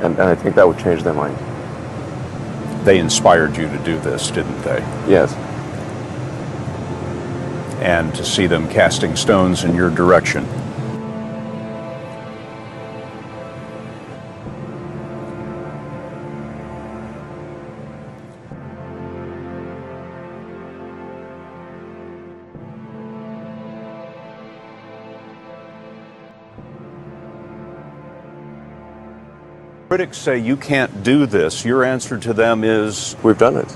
And I think that would change their mind. They inspired you to do this, didn't they? Yes. And to see them casting stones in your direction. Critics say you can't do this. Your answer to them is, we've done it.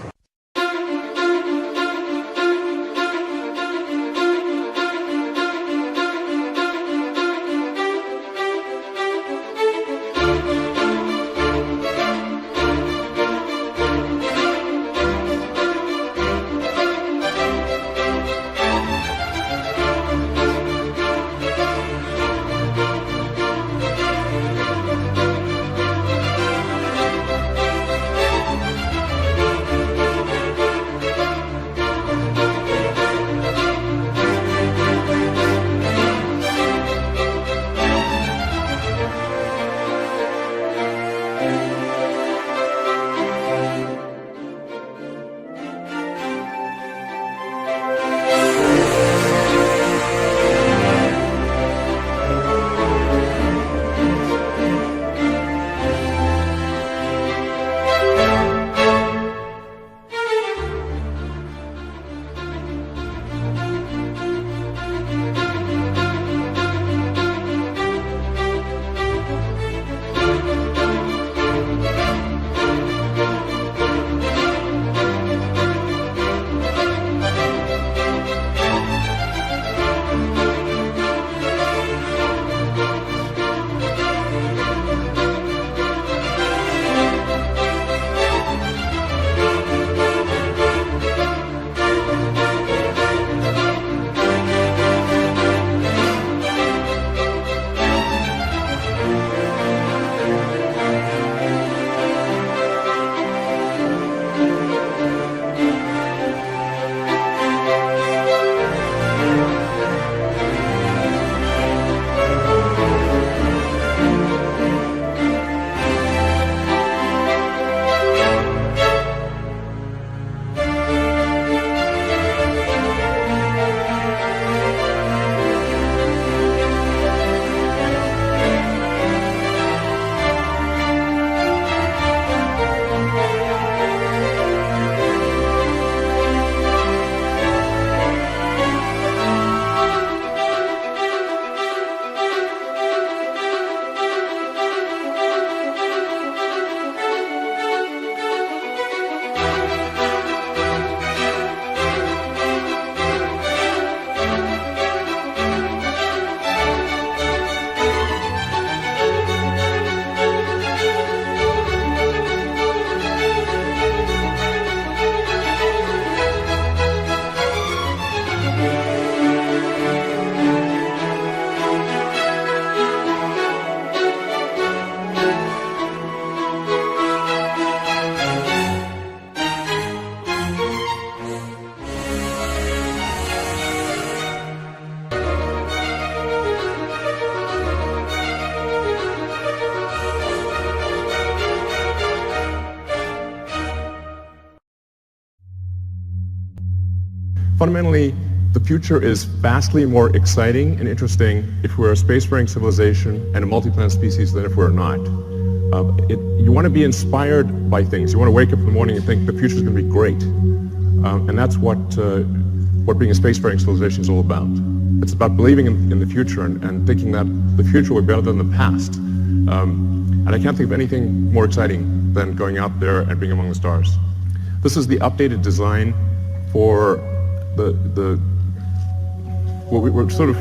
Fundamentally, the future is vastly more exciting and interesting if we're a spacefaring civilization and a multi-planet species than if we're not. You want to be inspired by things. You want to wake up in the morning and think the future is going to be great. And that's what being a spacefaring civilization is all about. It's about believing in the future and thinking that the future will be better than the past. And I can't think of anything more exciting than going out there and being among the stars. This is the updated design for well, we're sort of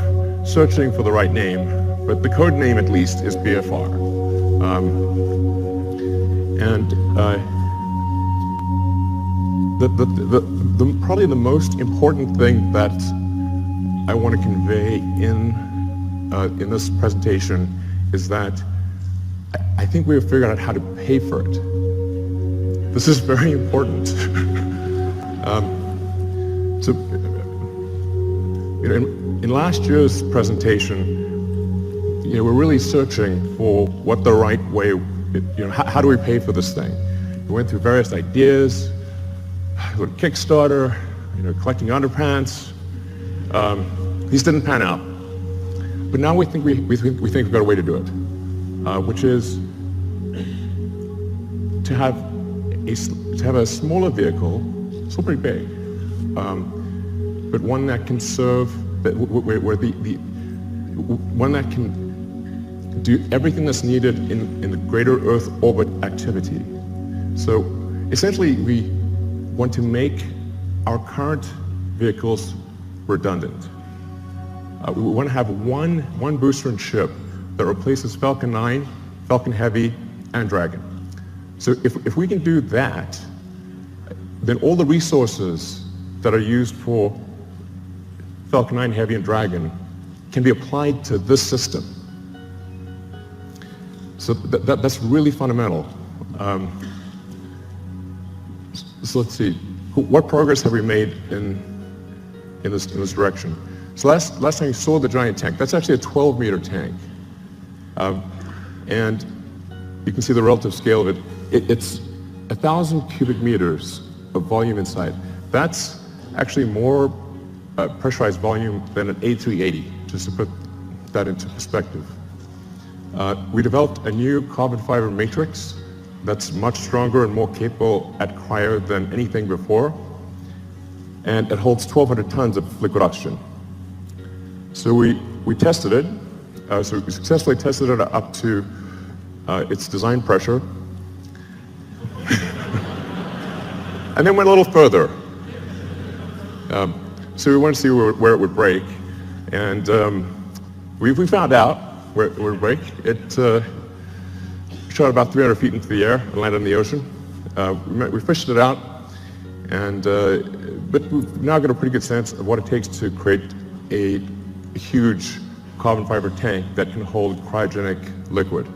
searching for the right name, but the code name at least is BFR. Probably the most important thing that I want to convey in this presentation is that I think we have figured out how to pay for it. This is very important. In last year's presentation, we're really searching for what the right way how do we pay for this thing? We went through various ideas, Kickstarter, collecting underpants. These didn't pan out. But now we think we've got a way to do it, which is to have a smaller vehicle, still pretty big, but one that can serve, one that can do everything that's needed in the greater Earth orbit activity. So essentially, we want to make our current vehicles redundant. We want to have one booster and ship that replaces Falcon 9, Falcon Heavy, and Dragon. So if we can do that, then all the resources that are used for Falcon 9 Heavy and Dragon can be applied to this system. So that's really fundamental. So let's see, what progress have we made in this direction? So last time you saw the giant tank, that's actually a 12-meter tank. And you can see the relative scale of it. It's 1,000 cubic meters of volume inside. That's actually more pressurized volume than an A380, just to put that into perspective. We developed a new carbon fiber matrix that's much stronger and more capable at cryo than anything before. And it holds 1,200 tons of liquid oxygen. So we tested it. So we successfully tested it up to its design pressure. And then went a little further. So we wanted to see where it would break. And we found out where it would break. It shot about 300 feet into the air and landed in the ocean. We fished it out, but we've now got a pretty good sense of what it takes to create a huge carbon fiber tank that can hold cryogenic liquid.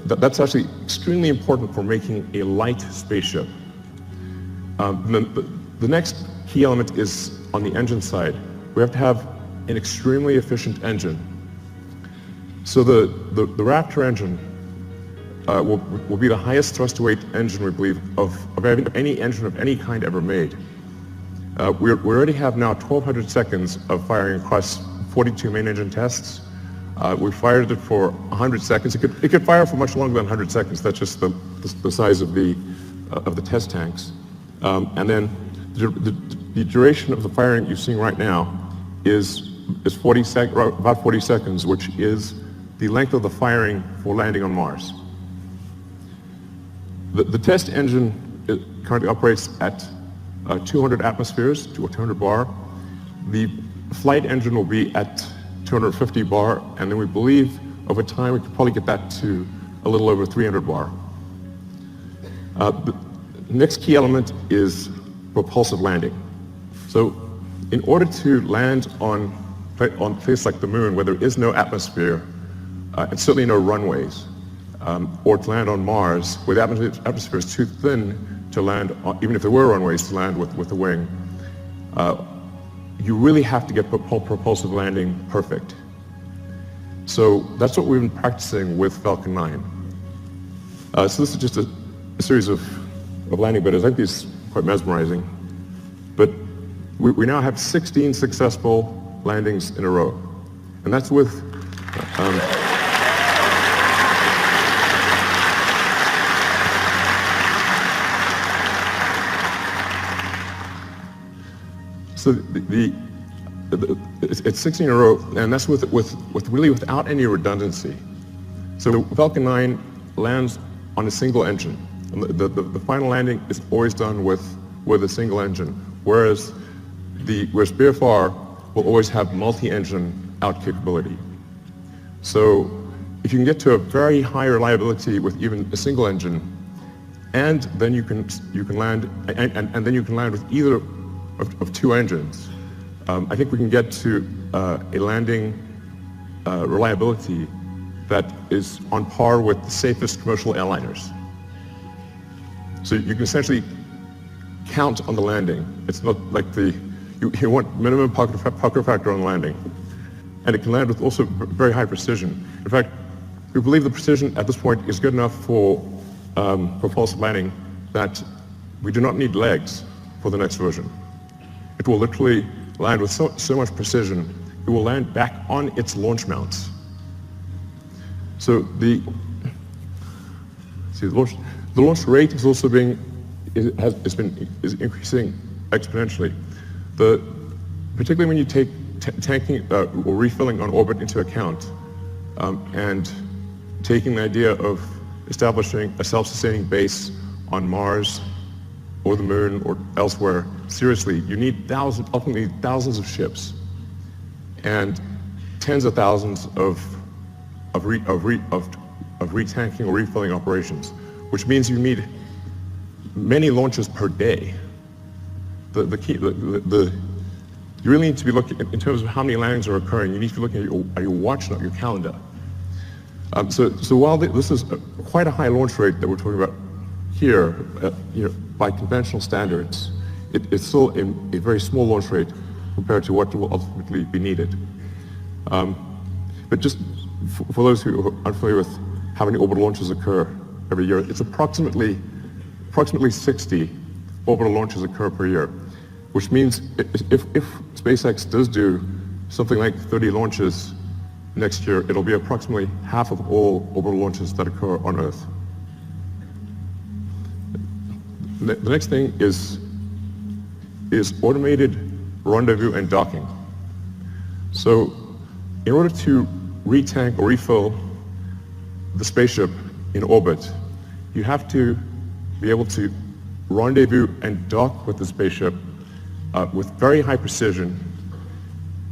That's actually extremely important for making a light spaceship. The next key element is on the engine side. We have to have an extremely efficient engine. So the Raptor engine will be the highest thrust-to-weight engine, we believe, of any engine of any kind ever made. We already have now 1,200 seconds of firing across 42 main engine tests. We fired it for 100 seconds. It could fire for much longer than 100 seconds. That's just the size of the test tanks. And then the duration of the firing you're seeing right now is about 40 seconds, which is the length of the firing for landing on Mars. The test engine currently operates at 200 atmospheres, 200 bar. The flight engine will be at 250 bar, and then we believe over time we could probably get that to a little over 300 bar. The next key element is propulsive landing. So in order to land on a place like the moon where there is no atmosphere, and certainly no runways, or to land on Mars where the atmosphere is too thin to land, even if there were runways to land with a wing, you really have to get propulsive landing perfect. So that's what we've been practicing with Falcon 9. So this is just a series of landing videos. I think these are quite mesmerizing. But we now have 16 successful landings in a row. And that's with so it's 16 in a row, and that's with really without any redundancy. So Falcon 9 lands on a single engine. The final landing is always done with a single engine, whereas BFR will always have multi-engine out capability. So if you can get to a very high reliability with even a single engine, and then you can land and then you can land with either of two engines, I think we can get to a landing reliability that is on par with the safest commercial airliners. So you can essentially count on the landing. It's not like you want minimum pucker factor on landing. And it can land with also very high precision. In fact, we believe the precision at this point is good enough for false landing that we do not need legs for the next version. It will literally land with so much precision, it will land back on its launch mounts. So the launch rate is also is increasing exponentially. Particularly when you take tanking or refilling on orbit into account, and taking the idea of establishing a self-sustaining base on Mars or the Moon or elsewhere, seriously, you need ultimately thousands of ships and tens of thousands of retanking or refilling operations, which means you need many launches per day. You really need to be looking, in terms of how many landings are occurring, you need to be looking at your watch, not your calendar. So while this is quite a high launch rate that we're talking about here, by conventional standards, it's still a very small launch rate compared to what will ultimately be needed. But just for those who are unfamiliar with how many orbital launches occur every year, it's approximately 60 orbital launches occur per year, which means if SpaceX does do something like 30 launches next year, it'll be approximately half of all orbital launches that occur on Earth. The next thing is automated rendezvous and docking. So in order to retank or refill the spaceship in orbit, you have to be able to rendezvous and dock with the spaceship with very high precision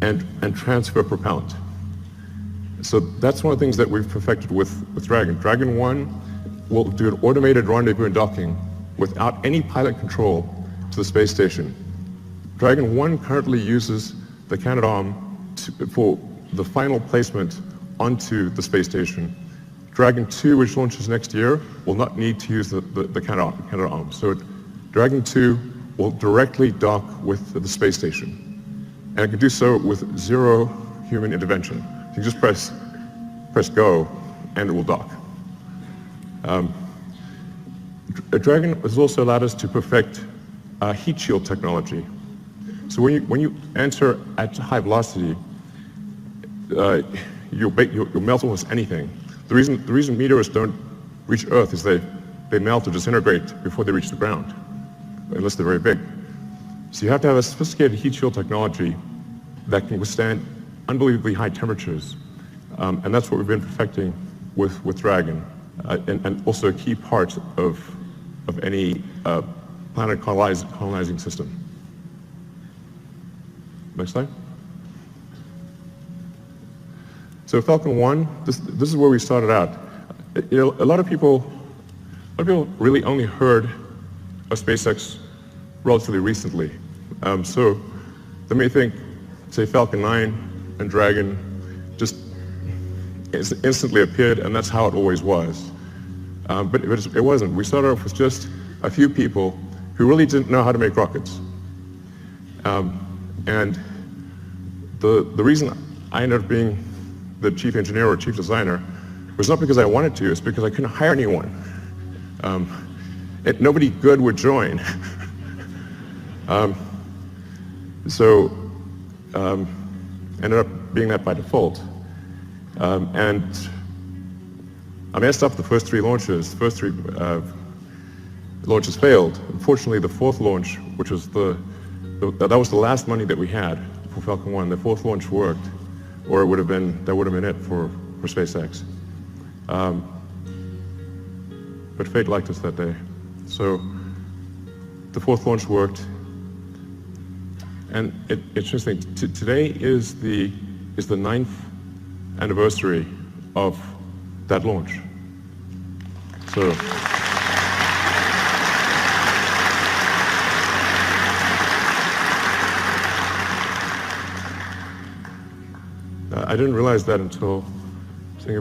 and transfer propellant. So that's one of the things that we've perfected with Dragon. Dragon 1 will do an automated rendezvous and docking without any pilot control to the space station. Dragon 1 currently uses the Canadarm for the final placement onto the space station. Dragon 2, which launches next year, will not need to use the Canadarm. So Dragon 2 will directly dock with the space station. And it can do so with zero human intervention. You just press go and it will dock. Dragon has also allowed us to perfect heat shield technology. So when you enter at high velocity, you'll melt almost anything. The reason meteors don't reach Earth is they melt or disintegrate before they reach the ground, unless they're very big. So you have to have a sophisticated heat shield technology that can withstand unbelievably high temperatures, and that's what we've been perfecting with Dragon, and also a key part of any planet colonizing system. Next slide. So Falcon 1, this is where we started out. A lot of people really only heard of SpaceX relatively recently. So they may think, say, Falcon 9 and Dragon just instantly appeared, and that's how it always was. But it wasn't. We started off with just a few people who really didn't know how to make rockets. And the reason I ended up being the chief engineer or chief designer was not because I wanted to, it's because I couldn't hire anyone. Nobody good would join. So ended up being that by default. And I messed up the first three launches. The first three launches failed. Unfortunately, the fourth launch, which was that was the last money that we had for Falcon 1, the fourth launch worked, or that would have been it for SpaceX. But fate liked us that day. So the fourth launch worked. And it's interesting, today is the 9th anniversary of that launch. So I didn't realize that until I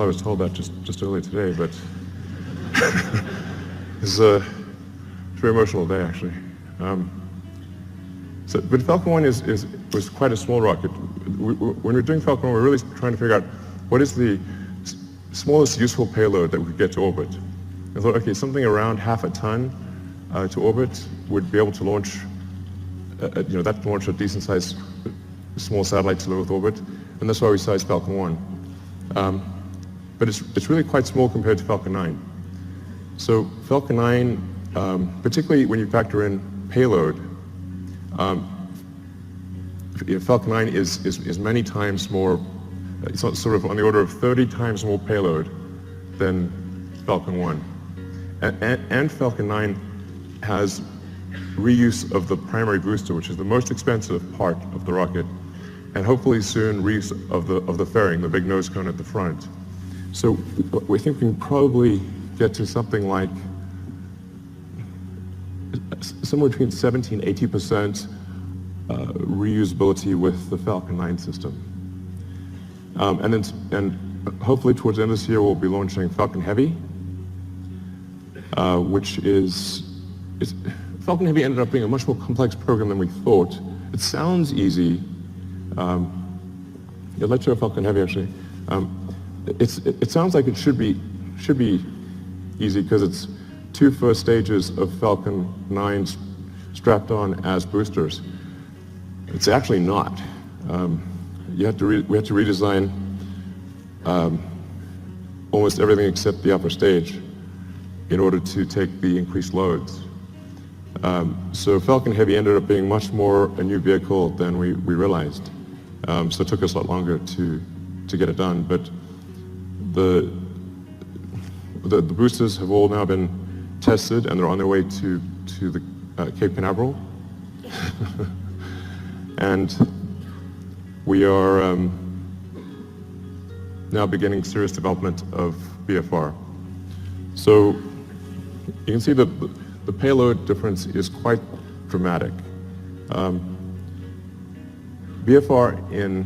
was told that just earlier today, but it's a very emotional day, actually. But Falcon 1 was quite a small rocket. When we're doing Falcon 1, we're really trying to figure out what is the smallest useful payload that we could get to orbit. I thought, okay, something around half a ton to orbit would be able to launch, that can launch a decent-sized small satellite to low Earth orbit, and that's why we sized Falcon 1. But it's really quite small compared to Falcon 9. So Falcon 9, particularly when you factor in payload, Falcon 9 is many times more, it's sort of on the order of 30 times more payload than Falcon 1. And Falcon 9 has reuse of the primary booster, which is the most expensive part of the rocket, and hopefully soon reuse of the fairing, the big nose cone at the front. So we think we can probably get to something like somewhere between 70 and 80% reusability with the Falcon 9 system. And hopefully towards the end of this year we'll be launching Falcon Heavy, which Falcon Heavy ended up being a much more complex program than we thought. It sounds easy. Let's show Falcon Heavy actually. It sounds like it should be easy because it's 2 first stages of Falcon 9 strapped on as boosters. It's actually not. We had to redesign almost everything except the upper stage in order to take the increased loads. So Falcon Heavy ended up being much more a new vehicle than we realized. So it took us a lot longer to get it done. But the boosters have all now been tested and they're on their way to the Cape Canaveral. And we are now beginning serious development of BFR. So you can see that the payload difference is quite dramatic. BFR in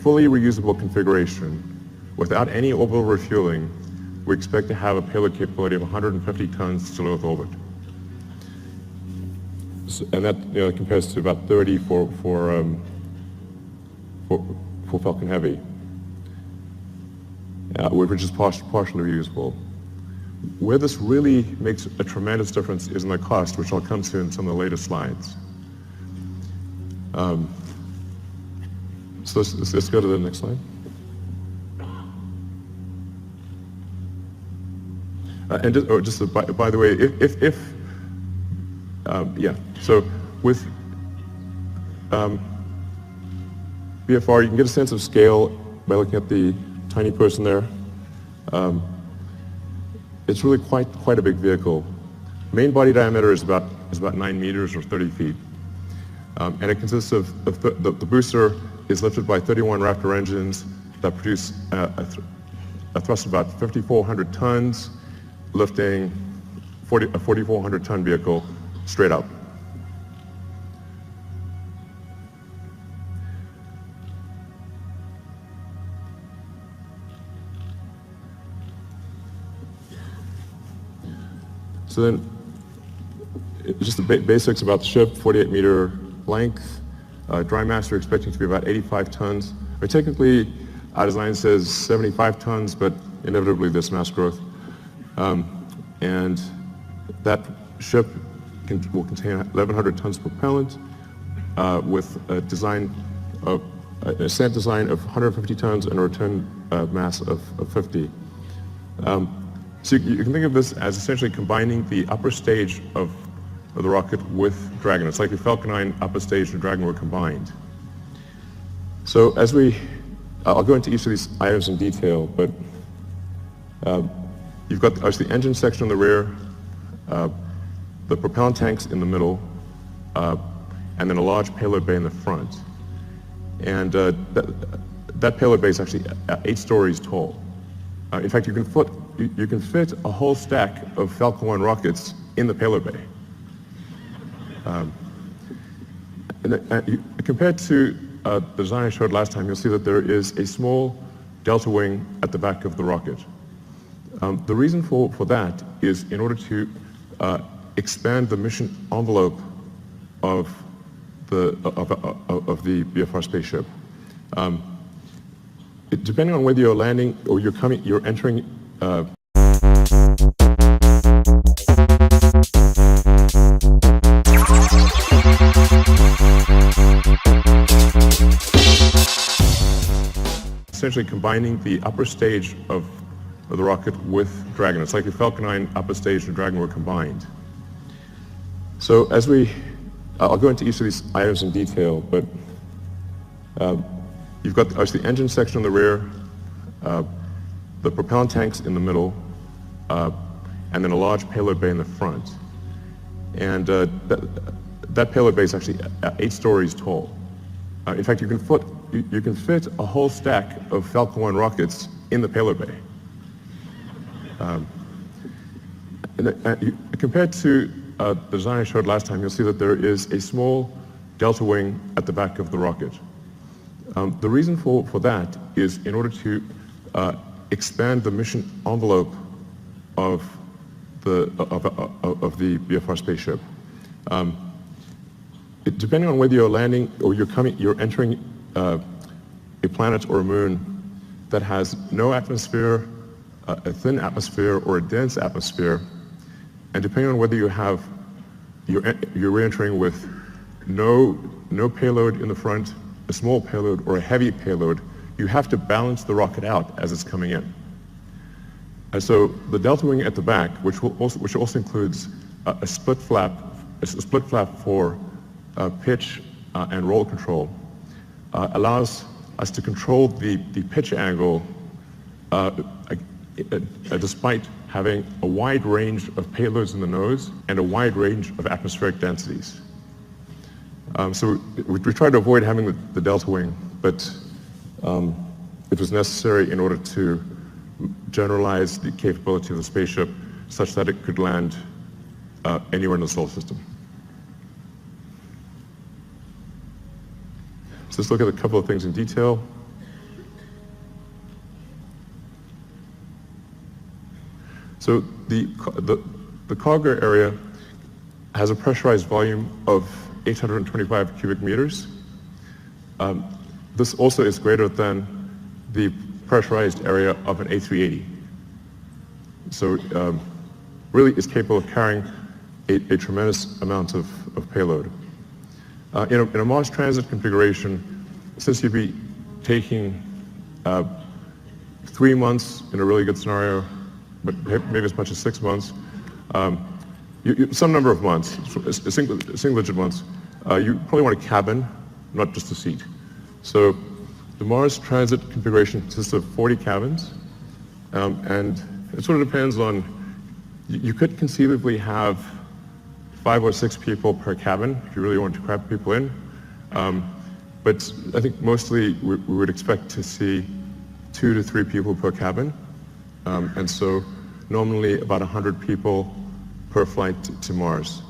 fully reusable configuration, without any orbital refueling, we expect to have a payload capability of 150 tons to low Earth orbit. So, and that compares to about 30 for Falcon Heavy, which is partially reusable. Where this really makes a tremendous difference is in the cost, which I'll come to in some of the later slides. So let's go to the next slide. And by the way, so with BFR, you can get a sense of scale by looking at the tiny person there. It's really quite a big vehicle. Main body diameter is about 9 meters or 30 feet. And it consists of, the booster is lifted by 31 Raptor engines that produce a thrust of about 5,400 tons, lifting a 4,400 ton vehicle straight up. So then, just the basics about the ship: 48-meter length, dry mass we're expecting to be about 85 tons. Or technically, our design says 75 tons, but inevitably there's mass growth. And that ship will contain 1,100 tons propellant with a design of an ascent design of 150 tons and a return mass of 50. So you can think of this as essentially combining the upper stage of the rocket with Dragon. It's like if Falcon 9 upper stage and Dragon were combined. So I'll go into each of these items in detail, but you've got obviously the engine section in the rear, the propellant tanks in the middle, and then a large payload bay in the front. And that payload bay is actually 8 stories tall. In fact, you can fit a whole stack of Falcon 1 rockets in the payload bay. Compared to the design I showed last time, you'll see that there is a small delta wing at the back of the rocket. The reason for that is in order to expand the mission envelope of the, of the BFR spaceship. Depending on whether you're landing or you're entering. Essentially combining the upper stage of the rocket with Dragon. It's like if Falcon 9 upper stage and Dragon were combined. So I'll go into each of these items in detail, but you've got the engine section in the rear, the propellant tanks in the middle, and then a large payload bay in the front. And that payload bay is actually 8 stories tall. In fact, you can fit a whole stack of Falcon 1 rockets in the payload bay. Compared to the design I showed last time, you'll see that there is a small delta wing at the back of the rocket. The reason for that is in order to expand the mission envelope of the BFR spaceship. Depending on whether you're landing or you're entering a planet or a moon that has no atmosphere, a thin atmosphere, or a dense atmosphere, and depending on whether you're re-entering with no payload in the front, a small payload, or a heavy payload, you have to balance the rocket out as it's coming in. And so the delta wing at the back, which also includes a split flap for pitch and roll control, allows us to control the pitch angle despite having a wide range of payloads in the nose and a wide range of atmospheric densities. So we tried to avoid having the delta wing, but it was necessary in order to generalize the capability of the spaceship such that it could land anywhere in the solar system. So let's look at a couple of things in detail. So the cargo area has a pressurized volume of 825 cubic meters. This also is greater than the pressurized area of an A380. So really is capable of carrying a tremendous amount of payload. In a Mars transit configuration, since you'd be taking 3 months in a really good scenario, but maybe as much as 6 months, some number of months, single digit months, you probably want a cabin, not just a seat. So the Mars transit configuration consists of 40 cabins, and it sort of depends on, you could conceivably have 5 or 6 people per cabin if you really want to cram people in. But I think mostly we would expect to see 2 to 3 people per cabin. And so normally about 100 people per flight to Mars.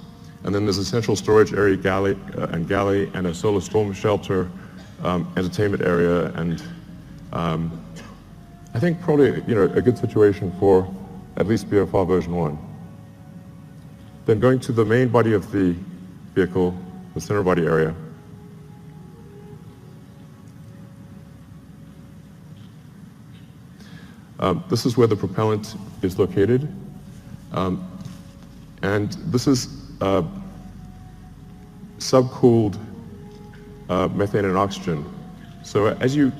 And then there's a central storage area, galley, and a solar storm shelter, entertainment area, and I think probably a good situation for at least BFR version 1. Then going to the main body of the vehicle, the center body area. This is where the propellant is located. And this is subcooled methane and oxygen. So as you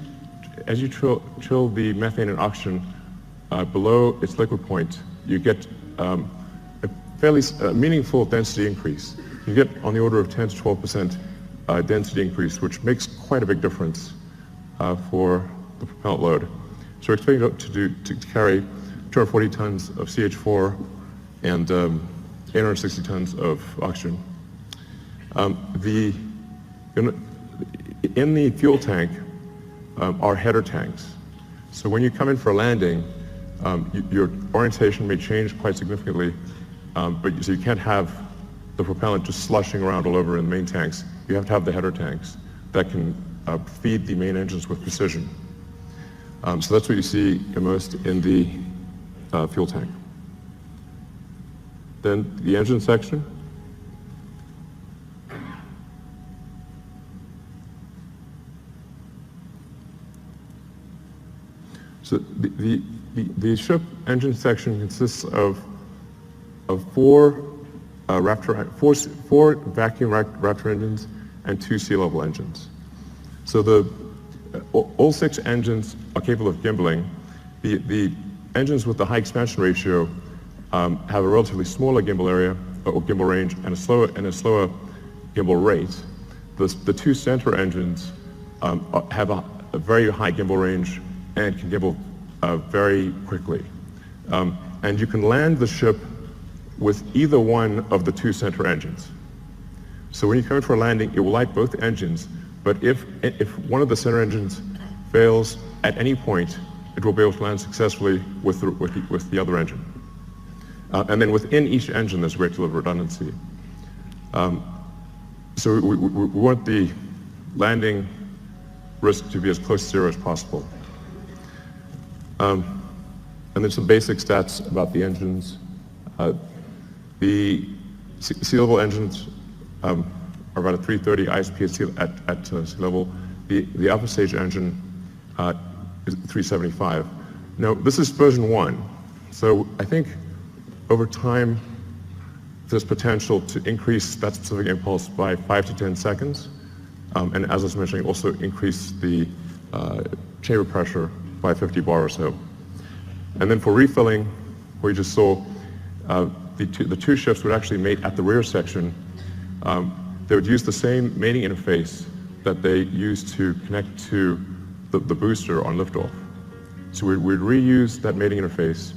chill the methane and oxygen below its liquid point, you get a fairly meaningful density increase. You get on the order of 10 to 12% density increase, which makes quite a big difference for the propellant load. So we're expecting to carry 240 tons of CH4 and 860 tons of oxygen. In the fuel tank are header tanks. So when you come in for a landing, your orientation may change quite significantly, so you can't have the propellant just slushing around all over in the main tanks. You have to have the header tanks that can feed the main engines with precision. So that's what you see immersed in the fuel tank. Then the engine section. So the ship engine section consists of four vacuum Raptor engines and 2 sea level engines. So all 6 engines are capable of gimbaling. The engines with the high expansion ratio have a relatively smaller gimbal area or gimbal range and a slower gimbal rate. The 2 center engines have a very high gimbal range and can gimbal very quickly. And you can land the ship with either one of the 2 center engines. So when you come in for a landing, it will light both engines, but if one of the center engines fails at any point, it will be able to land successfully with the other engine. And then within each engine, there's a great deal of redundancy. So we want the landing risk to be as close to zero as possible. And there's some basic stats about the engines. The sea level engines are about a 330 ISP at sea level. The alpha stage engine is 375. Now, this is version 1, so I think over time there's potential to increase that specific impulse by 5 to 10 seconds, and as I was mentioning, also increase the chamber pressure by 50 bar or so. And then for refilling, where you just saw the two ships would actually mate at the rear section. They would use the same mating interface that they used to connect to the booster on liftoff. So we'd reuse that mating interface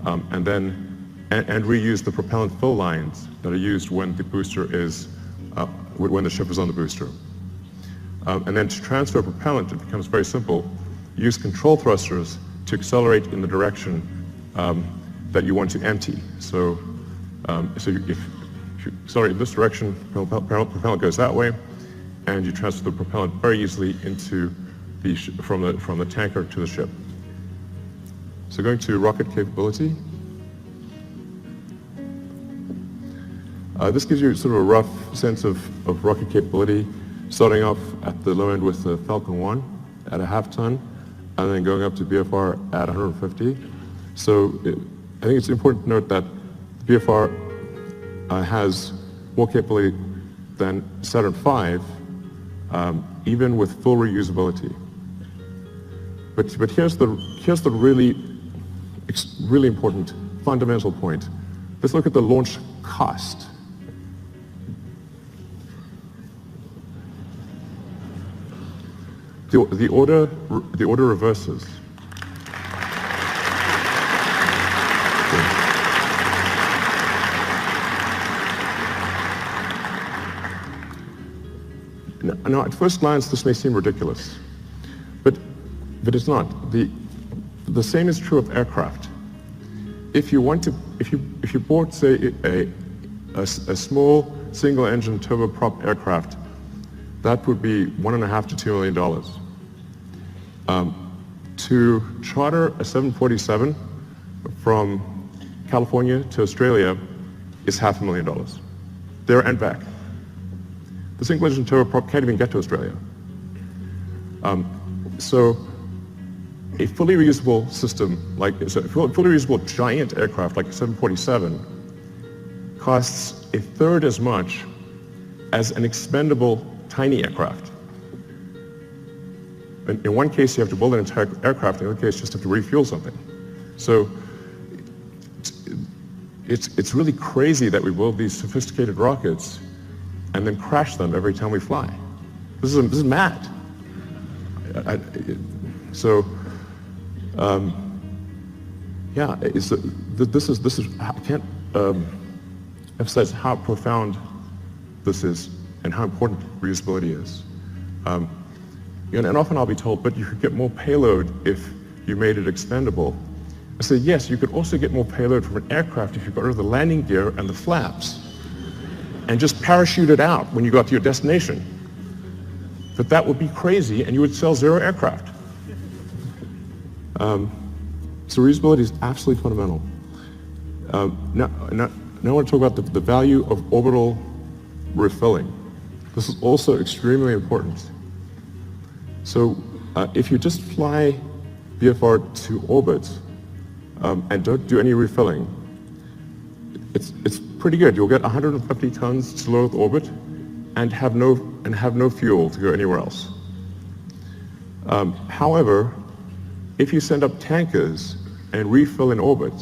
and reuse the propellant fill lines that are used when the booster is, when the ship is on the booster. And then to transfer propellant, it becomes very simple. Use control thrusters to accelerate in the direction that you want to empty. So, if you accelerate in this direction, propellant goes that way, and you transfer the propellant very easily into from the tanker to the ship. So going to rocket capability. This gives you sort of a rough sense of rocket capability, starting off at the low end with the Falcon 1 at a half-ton, and then going up to BFR at 150. So I think it's important to note that the BFR has more capability than Saturn V, even with full reusability. But here's the really important fundamental point. Let's look at the launch cost. The order reverses. Now, at first glance, this may seem ridiculous, but it's not. The same is true of aircraft. If you bought, say, a small single-engine turboprop aircraft, that would be $1.5 to $2 million. To charter a 747 from California to Australia is $500,000, there and back. The single-engine turboprop can't even get to Australia. So a fully reusable system, a fully reusable giant aircraft like a 747 costs a third as much as an expendable tiny aircraft. In one case, you have to build an entire aircraft. In the other case, you just have to refuel something. So it's really crazy that we build these sophisticated rockets and then crash them every time we fly. This is mad. This is I can't emphasize how profound this is and how important reusability is. And often I'll be told, but you could get more payload if you made it expendable. I say, yes, you could also get more payload from an aircraft if you got rid of the landing gear and the flaps and just parachute it out when you got to your destination. But that would be crazy and you would sell 0 aircraft. So reusability is absolutely fundamental. Now I want to talk about the value of orbital refilling. This is also extremely important. So if you just fly BFR to orbit and don't do any refilling, it's pretty good. You'll get 150 tons to low Earth orbit and have no fuel to go anywhere else. However, if you send up tankers and refill in orbit,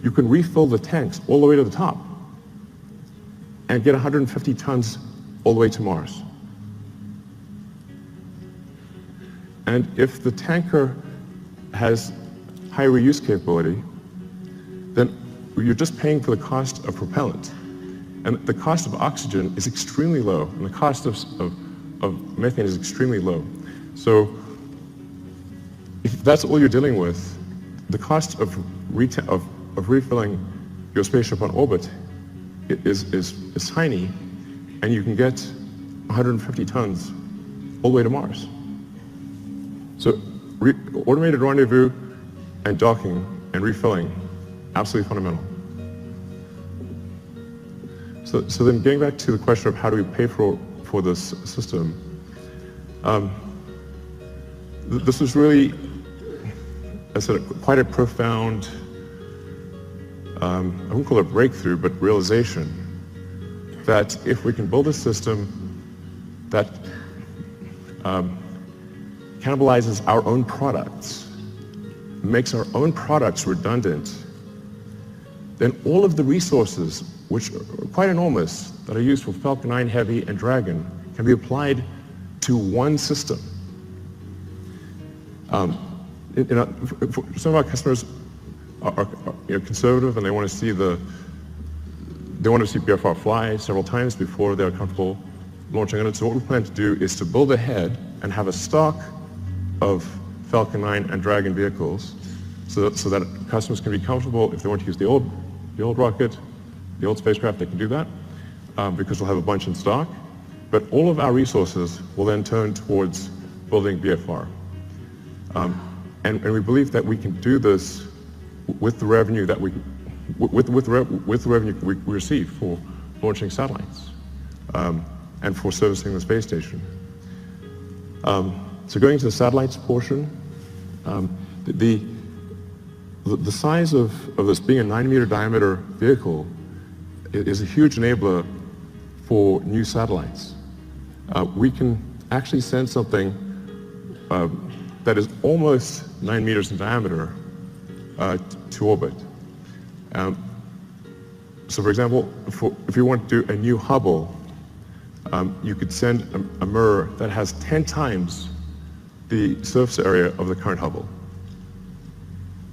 you can refill the tanks all the way to the top and get 150 tons all the way to Mars. And if the tanker has high reuse capability, then you're just paying for the cost of propellant. And the cost of oxygen is extremely low, and the cost of methane is extremely low. So if that's all you're dealing with, the cost of refilling your spaceship on orbit is tiny, and you can get 150 tons all the way to Mars. So automated rendezvous and docking and refilling, absolutely fundamental. So then getting back to the question of how do we pay for this system, this was really, I said, quite a profound, I wouldn't call it a breakthrough, but realization that if we can build a system that cannibalizes our own products, makes our own products redundant, then all of the resources, which are quite enormous, that are used for Falcon 9 Heavy and Dragon, can be applied to one system. Some of our customers are conservative, and they want to see BFR fly several times before they're comfortable launching on it. So what we plan to do is to build ahead and have a stock of Falcon 9 and Dragon vehicles, so that customers can be comfortable. If they want to use the old rocket, the old spacecraft, they can do that, because we'll have a bunch in stock. But all of our resources will then turn towards building BFR. And we believe that we can do this with the revenue that we receive for launching satellites and for servicing the space station. So going to the satellites portion, the size of this being a 9-meter diameter vehicle is a huge enabler for new satellites. We can actually send something that is almost 9 meters in diameter to orbit. So for example, if you want to do a new Hubble, you could send a mirror that has 10 times the surface area of the current Hubble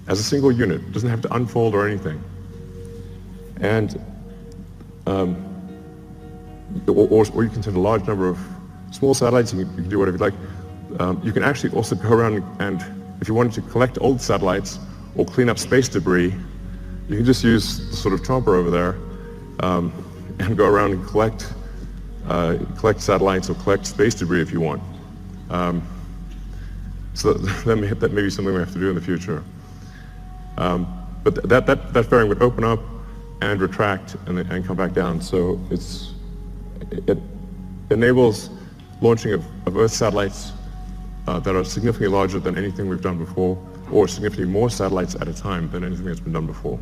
as a single unit. It doesn't have to unfold or anything. And or you can send a large number of small satellites. You can do whatever you like. You can actually also go around and, if you wanted to collect old satellites or clean up space debris, you can just use the sort of chomper over there and go around and collect satellites or collect space debris if you want. So that may be something we have to do in the future. But that fairing would open up and retract and come back down. So it enables launching of Earth satellites that are significantly larger than anything we've done before, or significantly more satellites at a time than anything that's been done before.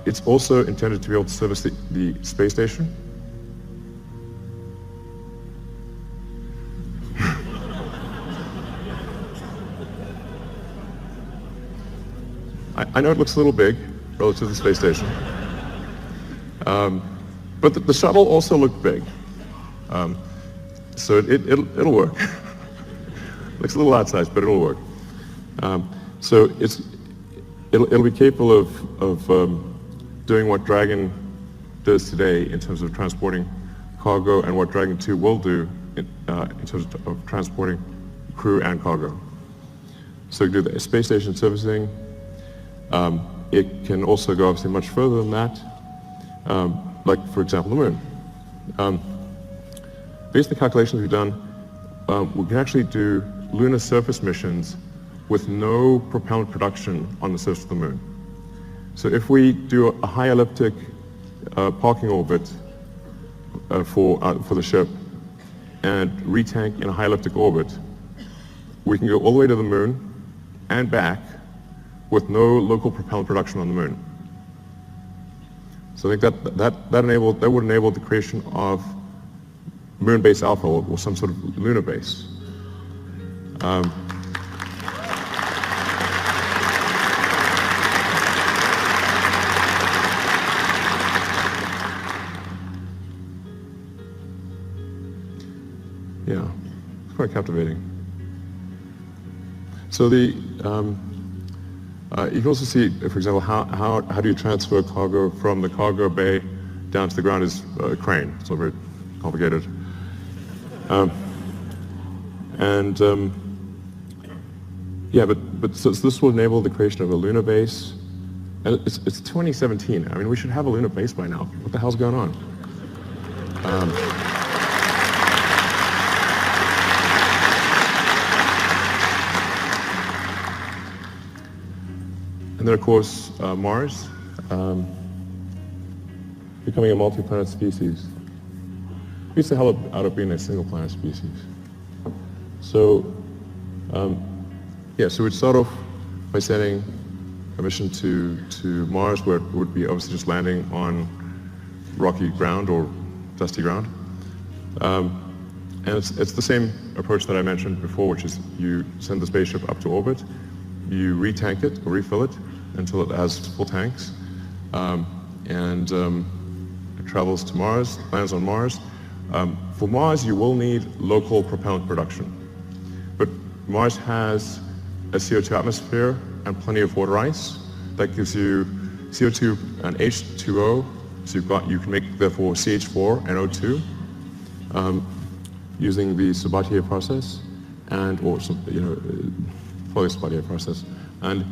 It's also intended to be able to service the space station. I know it looks a little big relative to the space station, but the shuttle also looked big, so it'll work. Looks a little outsized, but it'll work. So it'll be capable of doing what Dragon does today in terms of transporting cargo, and what Dragon 2 will do in terms of transporting crew and cargo. So it can do the space station servicing. It can also go obviously much further than that, like for example the moon. Based on the calculations we've done, we can actually do lunar surface missions with no propellant production on the surface of the moon. So if we do a high elliptic parking orbit for the ship and retank in a high elliptic orbit, we can go all the way to the moon and back with no local propellant production on the moon. So I think that would enable the creation of moon base alpha or some sort of lunar base. Yeah, it's quite captivating. So you can also see, for example, how do you transfer cargo from the cargo bay down to the ground is a crane. It's not very complicated. Yeah, but so this will enable the creation of a lunar base. And it's 2017. I mean, we should have a lunar base by now. What the hell's going on? And then, of course, Mars, becoming a multi-planet species. Beats the hell out of being a single-planet species. So, yeah, so we'd start off by sending a mission to Mars, where it would be obviously just landing on rocky ground or dusty ground. And it's the same approach that I mentioned before, which is you send the spaceship up to orbit, you retank it or refill it until it has full tanks, and it travels to Mars, lands on Mars. For Mars, you will need local propellant production, but Mars has a CO2 atmosphere and plenty of water ice. That gives you CO2 and H2O, so you can make therefore CH4 and O2 using the Sabatier process, or some, probably Sabatier process. And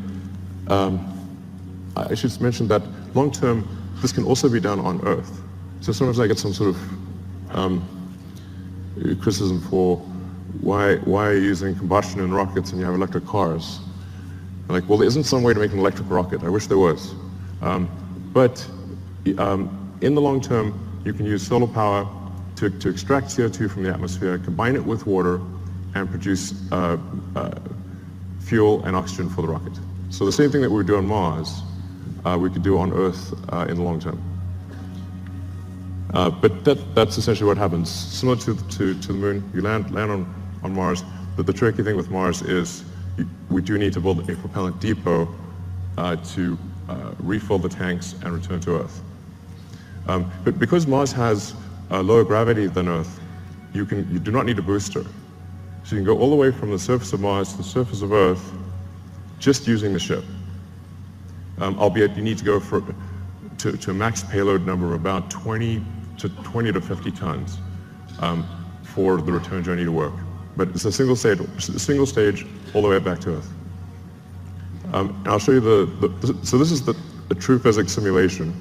I should mention that long term, this can also be done on Earth. So sometimes I get some sort of criticism for why are you using combustion in rockets and you have electric cars? I'm like, well, there isn't some way to make an electric rocket. I wish there was. But in the long term, you can use solar power to extract CO2 from the atmosphere, combine it with water, and produce fuel and oxygen for the rocket. So the same thing that we would do on Mars, we could do on Earth in the long term. But that's essentially what happens. Similar to the moon, you land on Mars. But the tricky thing with Mars is we do need to build a propellant depot to refill the tanks and return to Earth. But because Mars has lower gravity than Earth, you do not need a booster. So you can go all the way from the surface of Mars to the surface of Earth just using the ship. Albeit you need to go to a max payload number of about 20 to 50 tons for the return journey to work. But it's a single stage all the way back to Earth. And I'll show you so this is the true physics simulation.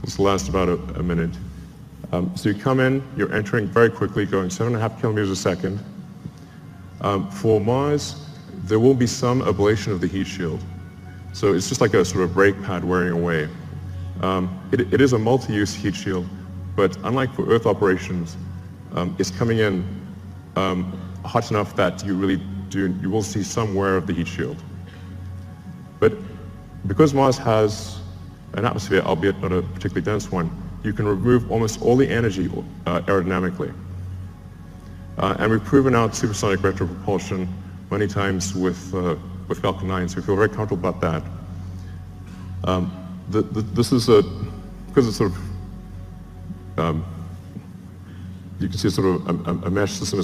This will last about a minute. So you come in, you're entering very quickly, going 7.5 kilometers a second. For Mars, there will be some ablation of the heat shield. So it's just like a sort of brake pad wearing away. It is a multi-use heat shield, but unlike for Earth operations, it's coming in hot enough that you will see some wear of the heat shield. But because Mars has an atmosphere, albeit not a particularly dense one, you can remove almost all the energy aerodynamically. And we've proven out supersonic retropropulsion many times with Falcon 9, so we feel very comfortable about that. This is because it's sort of, you can see it's sort of a mesh system.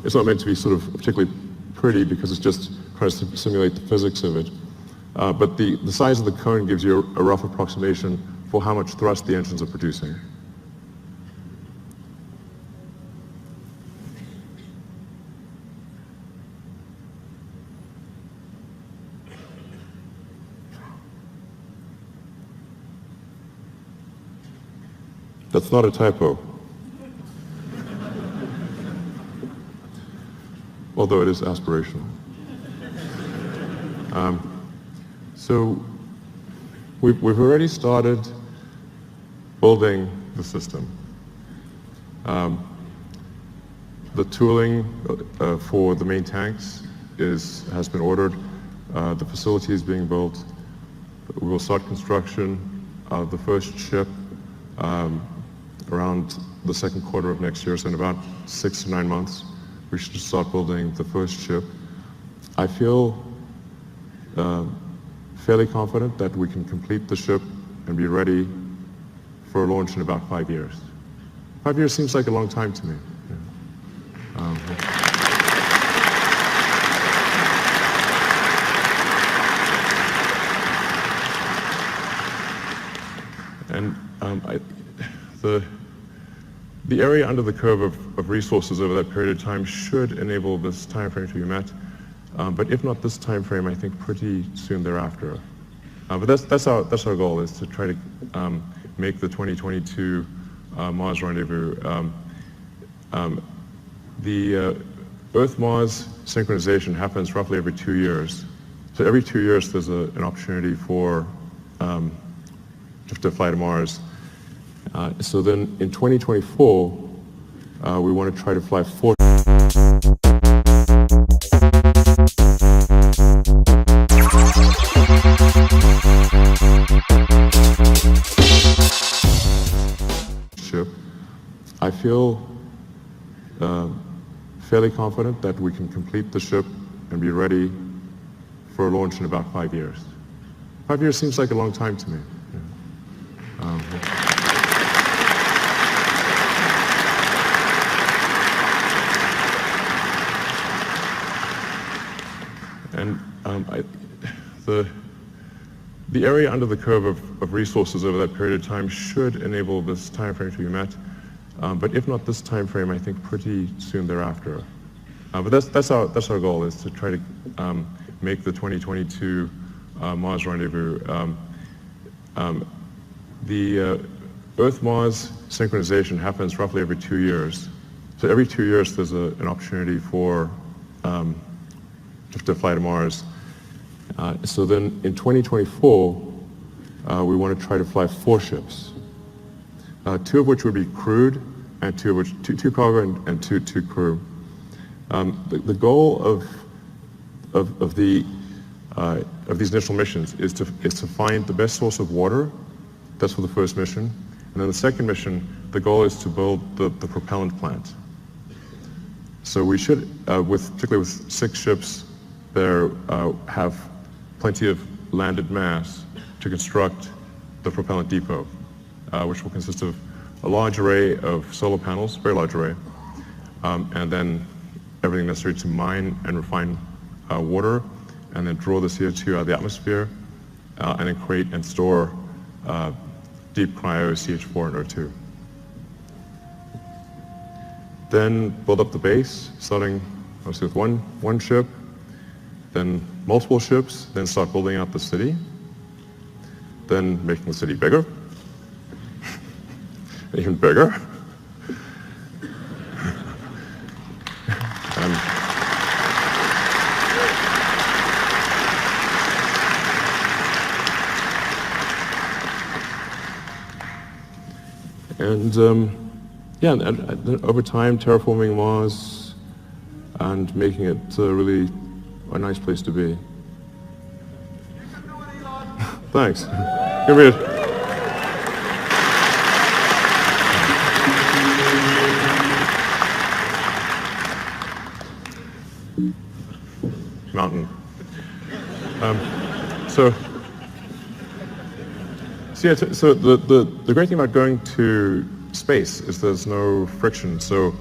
It's not meant to be sort of particularly pretty because it's just tries to simulate the physics of it. But the size of the cone gives you a rough approximation for how much thrust the engines are producing. That's not a typo. Although it is aspirational. So we've already started building the system. The tooling for the main tanks has been ordered. The facility is being built. We will start construction of the first ship around the second quarter of next year, so in about 6 to 9 months, we should start building the first ship. I feel fairly confident that we can complete the ship and be ready for launch in about 5 years. 5 years seems like a long time to me. The area under the curve of resources over that period of time should enable this time frame to be met. But if not this time frame, I think pretty soon thereafter. But that's our goal, is to try to make the 2022 Mars rendezvous. The Earth-Mars synchronization happens roughly every 2 years. So every 2 years there's an opportunity for to fly to Mars. So then in 2024, we want to try to fly 4 ship. I feel fairly confident that we can complete the ship and be ready for launch in about 5 years. 5 years seems like a long time to me. The area under the curve of resources over that period of time should enable this time frame to be met. But if not this time frame, I think pretty soon thereafter. But that's our goal, is to try to make the 2022 Mars rendezvous. The Earth-Mars synchronization happens roughly every 2 years. So every 2 years there's an opportunity for to fly to Mars. So then in 2024, we want to try to fly 4 ships. 2 of which would be crewed, and 2 of which, two cargo and two crew. The goal of these initial missions is to find the best source of water. That's for the first mission. And then the second mission, the goal is to build the propellant plant. So we should, particularly with 6 ships, there have plenty of landed mass to construct the propellant depot, which will consist of a large array of solar panels, very large array, and then everything necessary to mine and refine water, and then draw the CO2 out of the atmosphere, and then create and store deep cryo CH4 and O2. Then build up the base, starting mostly with one ship, then multiple ships, then start building out the city, then making the city bigger, even bigger. And over time, terraforming Mars and making it really a nice place to be. Thanks. Give me it. Mountain. So the great thing about going to space is there's no friction. So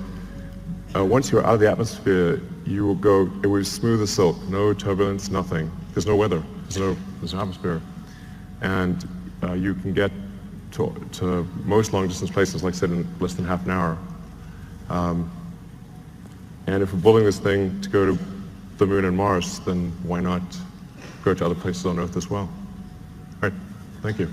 once you're out of the atmosphere, you will go, it will be smooth as silk, no turbulence, nothing. There's no weather, there's no atmosphere. And you can get to most long distance places, like I said, in less than half an hour. And if we're building this thing to go to the moon and Mars, then why not go to other places on Earth as well? All right, thank you.